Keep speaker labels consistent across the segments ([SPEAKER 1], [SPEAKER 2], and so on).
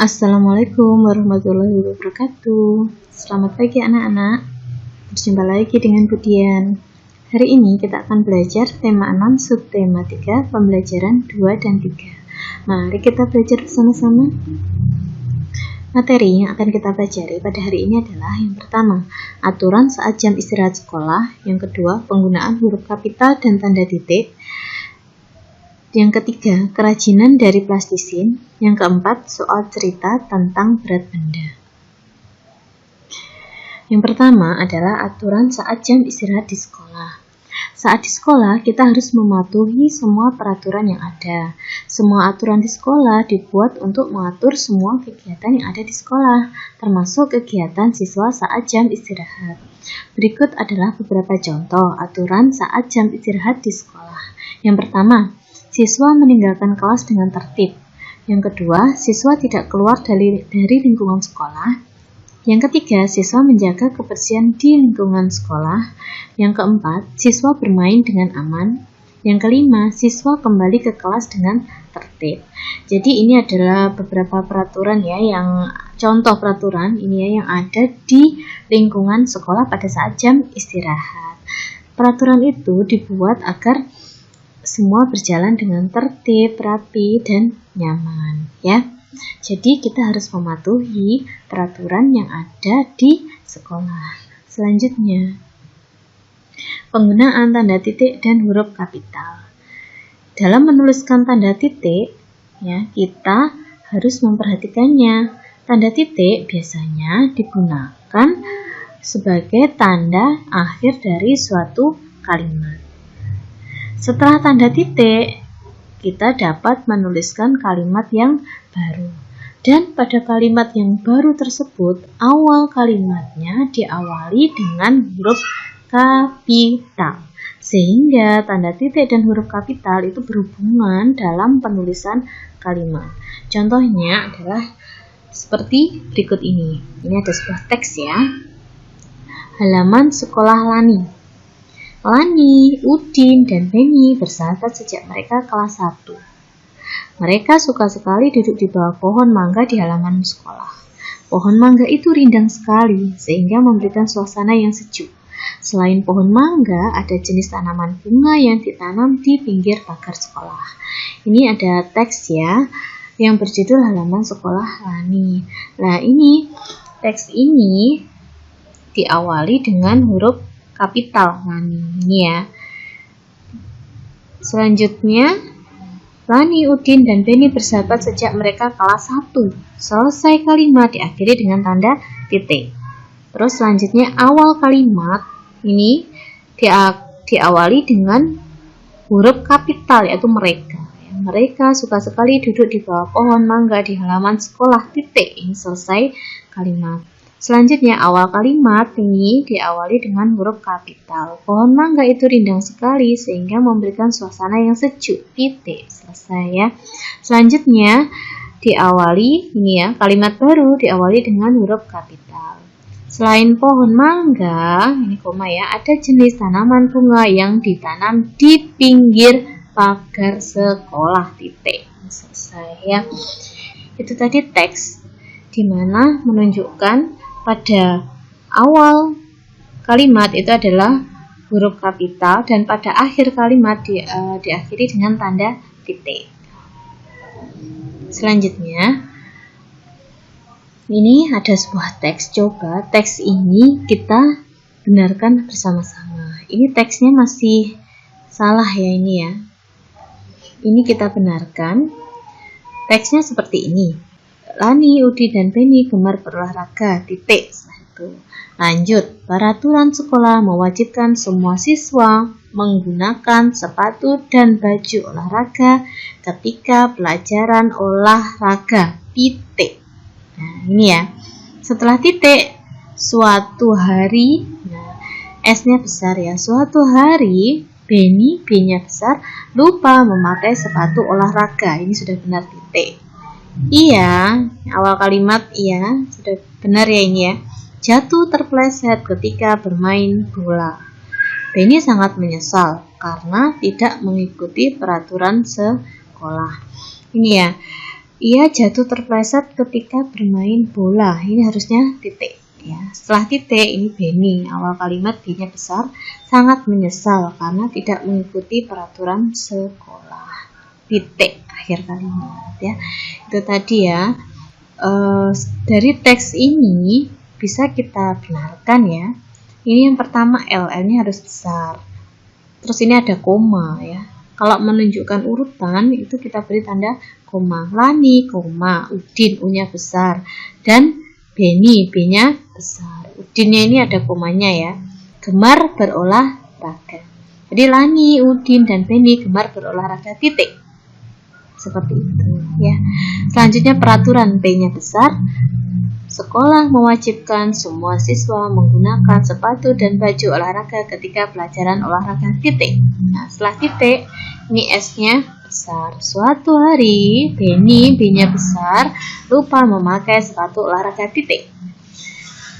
[SPEAKER 1] Assalamualaikum warahmatullahi wabarakatuh. Selamat pagi anak-anak. Berjumpa lagi dengan Budian. Hari ini kita akan belajar tema 6 subtema 3 pembelajaran 2 dan 3. Mari kita belajar bersama-sama. Materi yang akan kita pelajari pada hari ini adalah yang pertama, aturan saat jam istirahat sekolah. Yang kedua, penggunaan huruf kapital dan tanda titik. Yang ketiga, kerajinan dari plastisin. Yang keempat, soal cerita tentang berat benda. Yang pertama adalah aturan saat jam istirahat di sekolah. Saat di sekolah, kita harus mematuhi semua peraturan yang ada. Semua aturan di sekolah dibuat untuk mengatur semua kegiatan yang ada di sekolah, termasuk kegiatan siswa saat jam istirahat. Berikut adalah beberapa contoh aturan saat jam istirahat di sekolah. Yang pertama, siswa meninggalkan kelas dengan tertib. Yang kedua, siswa tidak keluar dari lingkungan sekolah. Yang ketiga, siswa menjaga kebersihan di lingkungan sekolah. Yang keempat, siswa bermain dengan aman. Yang kelima, siswa kembali ke kelas dengan tertib. Jadi ini adalah beberapa peraturan contoh peraturan yang ada di lingkungan sekolah pada saat jam istirahat. Peraturan itu dibuat agar semua berjalan dengan tertib, rapi, dan nyaman, ya. Jadi kita harus mematuhi peraturan yang ada di sekolah. Selanjutnya, penggunaan tanda titik dan huruf kapital. Dalam menuliskan tanda titik, kita harus memperhatikannya. Tanda titik biasanya digunakan sebagai tanda akhir dari suatu kalimat. Setelah tanda titik, kita dapat menuliskan kalimat yang baru. Dan pada kalimat yang baru tersebut, awal kalimatnya diawali dengan huruf kapital. Sehingga tanda titik dan huruf kapital itu berhubungan dalam penulisan kalimat. Contohnya adalah seperti berikut ini. Ini ada sebuah teks ya. Halaman sekolah Lani. Lani, Udin, dan Beni bersahabat sejak mereka kelas 1. Mereka suka sekali duduk di bawah pohon mangga di halaman sekolah. Pohon mangga itu rindang sekali, sehingga memberikan suasana yang sejuk. Selain pohon mangga, ada jenis tanaman bunga yang ditanam di pinggir pagar sekolah. Ini ada teks ya, yang berjudul Halaman Sekolah Lani. Nah, ini teks ini diawali dengan huruf kapital Lani ini ya. Selanjutnya, Lani, Udin, dan Beni bersahabat sejak mereka kelas 1. Selesai kalimat diakhiri dengan tanda titik. Terus selanjutnya awal kalimat ini diawali dengan huruf kapital yaitu mereka. Mereka suka sekali duduk di bawah pohon mangga di halaman sekolah titik. Ini selesai kalimat. Selanjutnya, awal kalimat ini diawali dengan huruf kapital. Pohon mangga itu rindang sekali sehingga memberikan suasana yang sejuk. Titik. Selesai ya. Selanjutnya, diawali kalimat baru diawali dengan huruf kapital. Selain pohon mangga, ini koma ya, ada jenis tanaman bunga yang ditanam di pinggir pagar sekolah. Titik. Selesai ya. Itu tadi teks di mana menunjukkan pada awal kalimat itu adalah huruf kapital dan pada akhir kalimat diakhiri dengan tanda titik. Selanjutnya, ini ada sebuah teks. Coba teks ini kita benarkan bersama-sama. Ini teksnya masih salah ya ini ya. Ini kita benarkan. Teksnya seperti ini. Lani, Udin, dan Beni gemar berolahraga. Titik. Lanjut, peraturan sekolah mewajibkan semua siswa menggunakan sepatu dan baju olahraga ketika pelajaran olahraga. Titik. Nah, ini ya. Setelah titik, suatu hari, S-nya besar ya. Suatu hari, Beni, B-nya besar, lupa memakai sepatu olahraga. Ini sudah benar titik. Iya, awal kalimat iya, sudah benar ya ini ya. Jatuh terpleset ketika bermain bola. Beni sangat menyesal karena tidak mengikuti peraturan sekolah. Ini ya, Ia jatuh terpleset ketika bermain bola. Ini harusnya titik. Ya, setelah titik ini Benny, awal kalimat B-nya besar, sangat menyesal karena tidak mengikuti peraturan sekolah. Titik akhir kalimat ya. Itu tadi ya. Dari teks ini bisa kita benarkan ya. Ini yang pertama L-nya harus besar. Terus ini ada koma ya. Kalau menunjukkan urutan itu kita beri tanda koma. Lani, koma, Udin, U-nya besar, dan Benny, B-nya besar. Udinnya ini ada komanya ya. Gemar berolahraga. Jadi Lani, Udin, dan Benny gemar berolahraga, titik. Seperti itu ya. Selanjutnya peraturan, P-nya besar. Sekolah mewajibkan semua siswa menggunakan sepatu dan baju olahraga ketika pelajaran olahraga, titik. Nah, setelah titik ini S-nya besar. Suatu hari Benny, B-nya besar, lupa memakai sepatu olahraga, titik.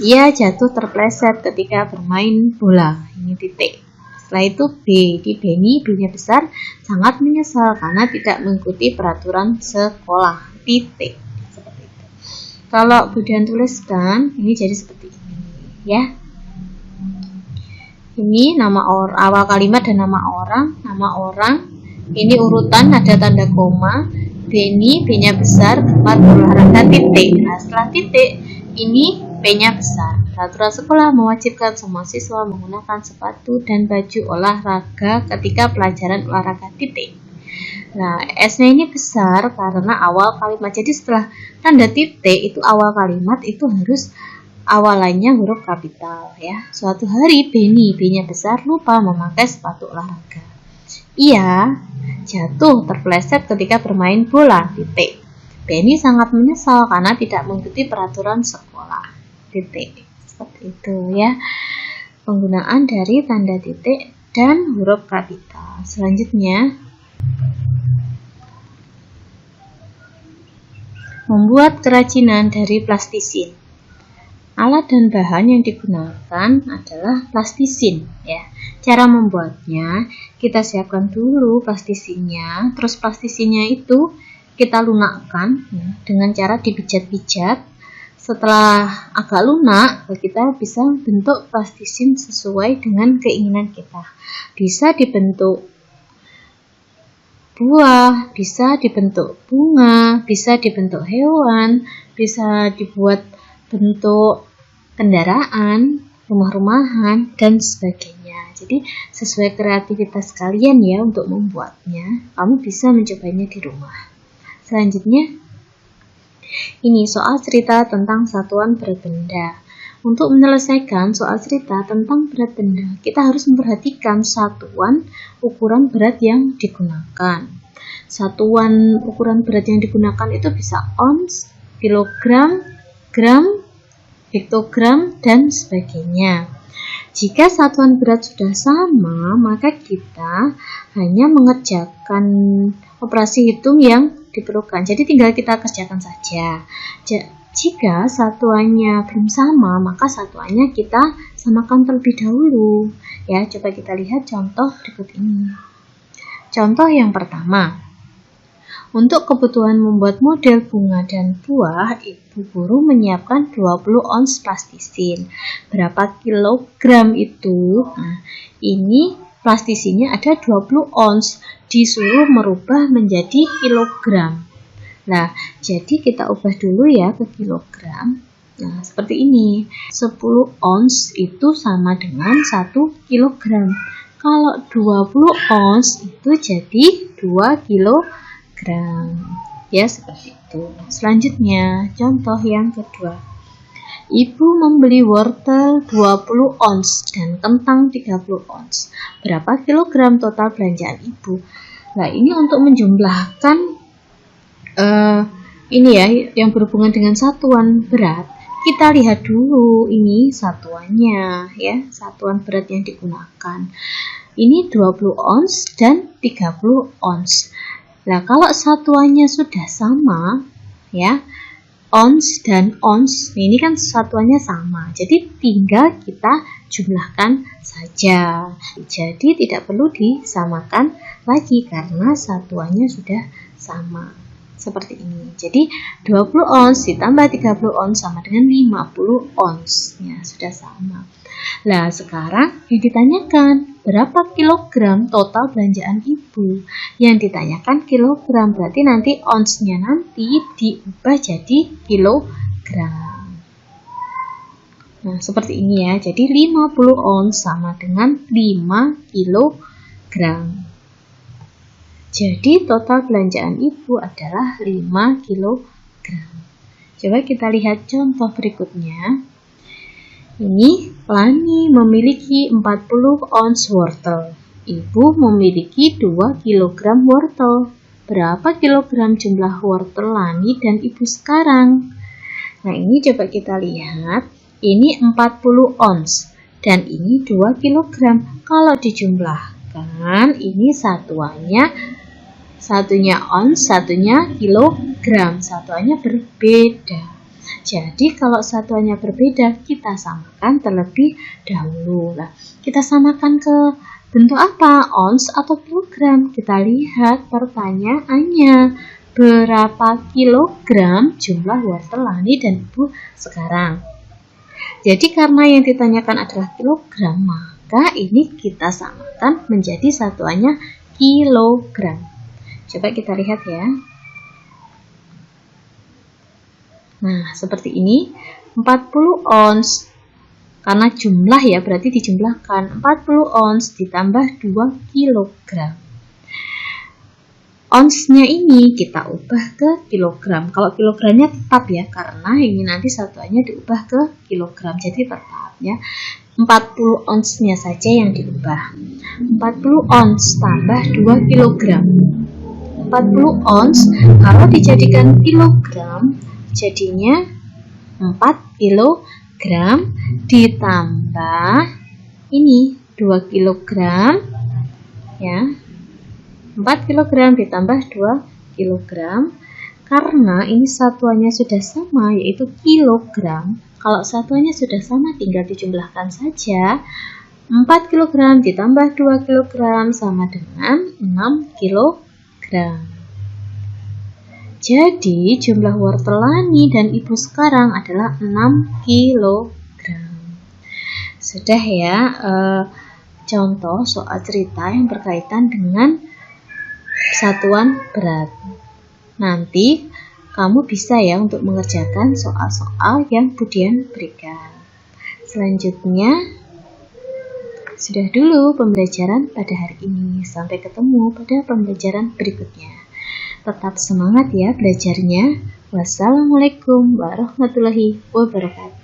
[SPEAKER 1] Ia jatuh terpleset ketika bermain bola. Ini titik. Setelah itu B, di Benny, B-nya besar, sangat menyesal karena tidak mengikuti peraturan sekolah, titik. Seperti itu. Kalau Budian tuliskan, ini jadi seperti ini ya. Ini nama awal kalimat dan nama orang. Nama orang ini urutan, ada tanda koma. Benny, B-nya besar, gemar berolahraga, titik. Nah, setelah titik ini P-nya besar. Peraturan sekolah mewajibkan semua siswa menggunakan sepatu dan baju olahraga ketika pelajaran olahraga, titik. Nah, S-nya ini besar karena awal kalimat. Jadi setelah tanda titik itu awal kalimat itu harus awalannya huruf kapital ya. Suatu hari Benny, B-nya besar, lupa memakai sepatu olahraga. Ia jatuh terpleset ketika bermain bola, titik. Benny sangat menyesal karena tidak mengikuti peraturan sekolah, titik. Seperti itu ya. Penggunaan dari tanda titik dan huruf kapital. Selanjutnya, membuat kerajinan dari plastisin. Alat dan bahan yang digunakan adalah plastisin ya. Cara membuatnya, kita siapkan dulu plastisinnya, terus plastisinnya itu kita lunakkan ya, dengan cara dipijat-pijat. Setelah agak lunak, kita bisa bentuk plastisin sesuai dengan keinginan kita. Bisa dibentuk buah, bisa dibentuk bunga, bisa dibentuk hewan, bisa dibuat bentuk kendaraan, rumah-rumahan, dan sebagainya. Jadi sesuai kreativitas kalian ya untuk membuatnya. Kamu bisa mencobanya di rumah. Selanjutnya, ini soal cerita tentang satuan berat benda. Untuk menyelesaikan soal cerita tentang berat benda, kita harus memperhatikan satuan ukuran berat yang digunakan. Satuan ukuran berat yang digunakan itu bisa ons, kilogram, gram, hektogram, dan sebagainya. Jika satuan berat sudah sama, maka kita hanya mengerjakan operasi hitung yang diperlukan. Jadi tinggal kita kerjakan saja. Jika satuannya belum sama, maka satuannya kita samakan terlebih dahulu. Ya, coba kita lihat contoh berikut ini. Contoh yang pertama. Untuk kebutuhan membuat model bunga dan buah, ibu guru menyiapkan 20 ons plastisin. Berapa kilogram itu? Nah, ini plastisinnya ada 20 ons, disuruh merubah menjadi kilogram. Nah, jadi kita ubah dulu ya ke kilogram. Nah, seperti ini. 10 ons itu sama dengan 1 kilogram. Kalau 20 ons itu jadi 2 kilogram. Ya, seperti itu. Selanjutnya, contoh yang kedua. Ibu membeli wortel 20 ons dan kentang 30 ons. Berapa kilogram total belanjaan ibu? Nah, ini untuk menjumlahkan ini ya, yang berhubungan dengan satuan berat. Kita lihat dulu ini satuannya ya, satuan berat yang digunakan. Ini 20 ons dan 30 ons. Nah, kalau satuannya sudah sama ya, ons dan ons, ini kan satuannya sama. Jadi tinggal kita jumlahkan saja. Jadi tidak perlu disamakan lagi karena satuannya sudah sama. seperti ini. Jadi 20 ons ditambah 30 ons sama dengan 50 ons. Ya, sudah sama. Nah, sekarang yang ditanyakan berapa kilogram total belanjaan ibu? Yang ditanyakan kilogram, berarti nanti onsnya nanti diubah jadi kilogram. Nah, seperti ini ya. Jadi 50 ons sama dengan 5 kilogram. Jadi total belanjaan ibu adalah 5 kilogram. Coba kita lihat contoh berikutnya. Ini Lani memiliki 40 ons wortel. Ibu memiliki 2 kilogram wortel. Berapa kilogram jumlah wortel Lani dan ibu sekarang? Nah, ini coba kita lihat. Ini 40 ons dan ini 2 kilogram. Kalau dijumlahkan, ini satunya ons, satunya kilogram, satuannya berbeda. Jadi kalau satuannya berbeda, kita samakan terlebih dahulu. Nah, kita samakan ke bentuk apa? Ons atau kilogram? Kita lihat pertanyaannya. Berapa kilogram jumlah wortel Lani dan ibu sekarang? Jadi karena yang ditanyakan adalah kilogram, maka ini kita samakan menjadi satuannya kilogram. Coba kita lihat ya. Nah, seperti ini. 40 ons. Karena jumlah ya, berarti dijumlahkan. 40 ons ditambah 2 kilogram. Onsnya ini kita ubah ke kilogram. Kalau kilogramnya tetap ya, karena ini nanti satuannya diubah ke kilogram. Jadi tetap ya. 40 onsnya saja yang diubah. 40 ons tambah 2 kilogram. 40 ons kalau dijadikan kilogram jadinya 4 kilogram ditambah ini 2 kilogram ya. 4 kilogram ditambah 2 kilogram karena ini satuannya sudah sama yaitu kilogram. Kalau satuannya sudah sama tinggal dijumlahkan saja. 4 kilogram ditambah 2 kilogram sama dengan 6 kilogram. Jadi jumlah wortel Lani dan ibu sekarang adalah 6 kilogram. Sudah ya, contoh soal cerita yang berkaitan dengan satuan berat. Nanti kamu bisa ya untuk mengerjakan soal-soal yang Budian berikan. Selanjutnya, sudah dulu pembelajaran pada hari ini. Sampai ketemu pada pembelajaran berikutnya. Tetap semangat ya belajarnya. Wassalamualaikum warahmatullahi wabarakatuh.